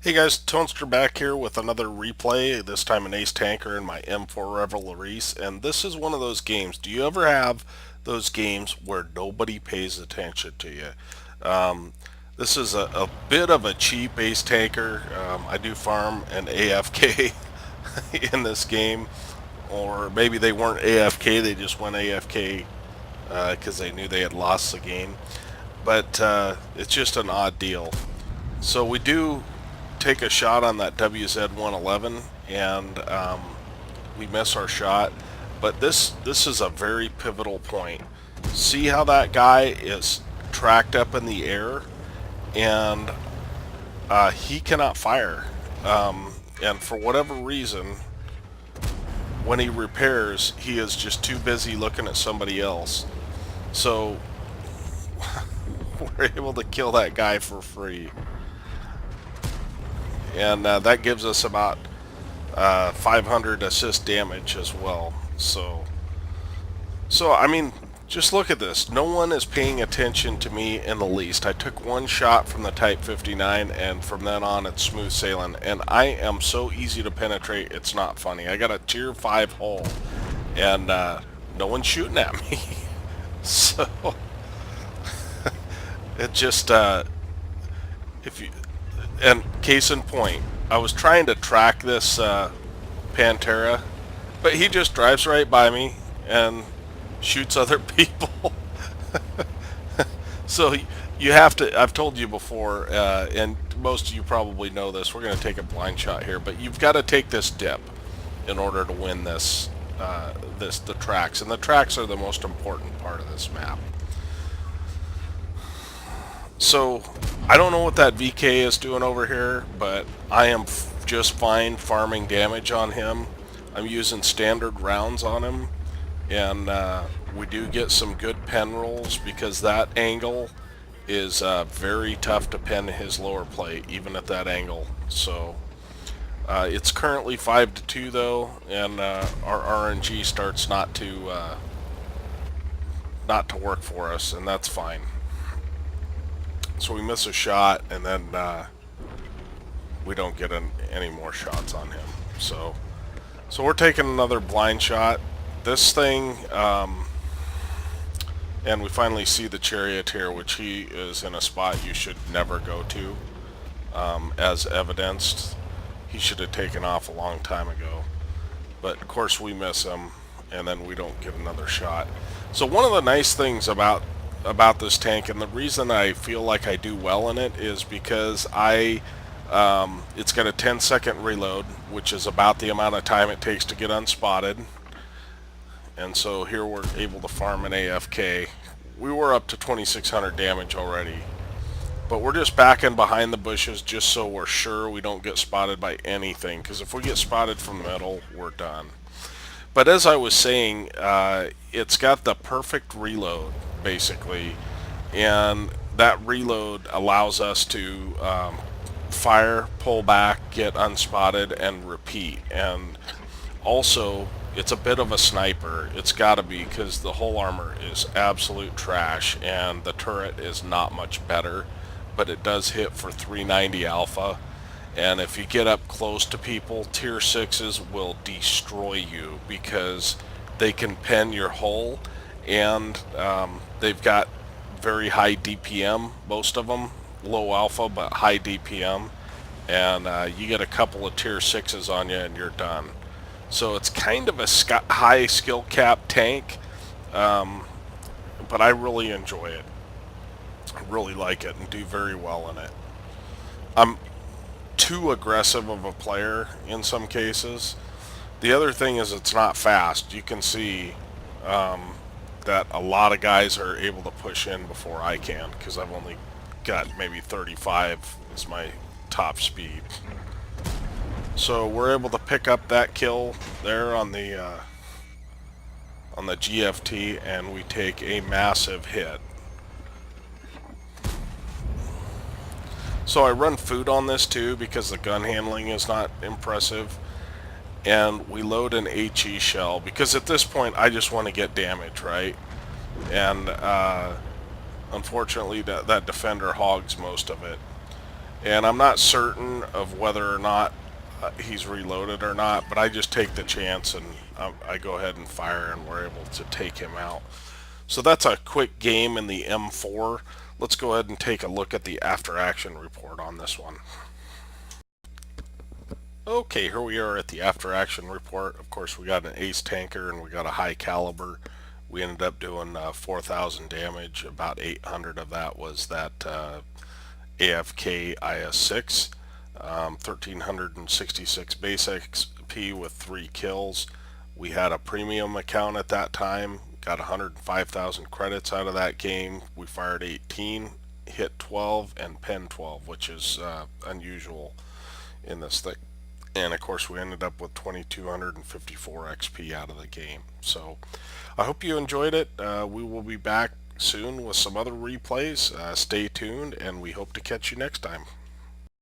Hey guys, Toaster back here with another replay, this time an Ace Tanker in my M4 Revalorisé, and this is one of those games. Do you ever have those games where nobody pays attention to you? Um, this is a bit of a cheap Ace Tanker. I do farm an AFK in this game, or maybe they weren't AFK, they just went AFK because they knew they had lost the game. But it's just an odd deal. So we do take a shot on that WZ-111, and we miss our shot. But this is a very pivotal point. See how that guy is tracked up in the air, and he cannot fire. And for whatever reason, when he repairs, he is just too busy looking at somebody else. So we're able to kill that guy for free. And that gives us about 500 assist damage as well. So I mean, just look at this. No one is paying attention to me in the least. I took one shot from the Type 59, and from then on, it's smooth sailing. And I am so easy to penetrate. It's not funny. I got a tier 5 hull, and no one's shooting at me. So it just if you and case in point, I was trying to track this Pantera, but he just drives right by me and shoots other people. So you have to, I've told you before, and most of you probably know this, we're going to take a blind shot here, but you've got to take this dip in order to win the tracks, and the tracks are the most important part of this map. So, I don't know what that VK is doing over here, but I am just fine farming damage on him. I'm using standard rounds on him, and we do get some good pen rolls because that angle is very tough to pen his lower plate, even at that angle. So, it's currently 5-2 though, and our RNG starts not to work for us, and that's fine. So we miss a shot, and then we don't get any more shots on him. So we're taking another blind shot. This thing, and we finally see the charioteer, which he is in a spot you should never go to, as evidenced. He should have taken off a long time ago. But of course we miss him, and then we don't get another shot. So one of the nice things about this tank, and the reason I feel like I do well in it, is because it's got a 10-second reload, which is about the amount of time it takes to get unspotted. And so here we're able to farm an AFK. We were up to 2600 damage already, but we're just backing behind the bushes just so we're sure we don't get spotted by anything, because if we get spotted from the middle, we're done. But as I was saying, it's got the perfect reload, basically, and that reload allows us to fire, pull back, get unspotted, and repeat. And also, it's a bit of a sniper. It's got to be, because the whole armor is absolute trash, and the turret is not much better, but it does hit for 390 alpha. And if you get up close to people, tier 6s will destroy you because they can pen your hull, and they've got very high DPM, most of them. Low alpha, but high DPM. And you get a couple of tier 6s on you and you're done. So it's kind of a high skill cap tank, but I really enjoy it. I really like it and do very well in it. I'm too aggressive of a player in some cases. The other thing is it's not fast. You can see that a lot of guys are able to push in before I can, because I've only got maybe 35 is my top speed. So we're able to pick up that kill there on the GFT, and we take a massive hit. So I run food on this too because the gun handling is not impressive. And we load an HE shell because at this point I just want to get damage, right? And unfortunately that defender hogs most of it. And I'm not certain of whether or not he's reloaded or not, but I just take the chance and I go ahead and fire, and we're able to take him out. So that's a quick game in the M4. Let's go ahead and take a look at the after action report on this one. Okay, here we are at the after action report. Of course, we got an Ace Tanker and we got a high caliber. We ended up doing 4,000 damage. About 800 of that was that AFK IS-6. 1,366 base XP with 3 kills. We had a premium account at that time. Got 105,000 credits out of that game. We fired 18, hit 12, and pen 12, which is unusual in this thing. And of course, we ended up with 2,254 XP out of the game. So I hope you enjoyed it. We will be back soon with some other replays. Stay tuned, and we hope to catch you next time.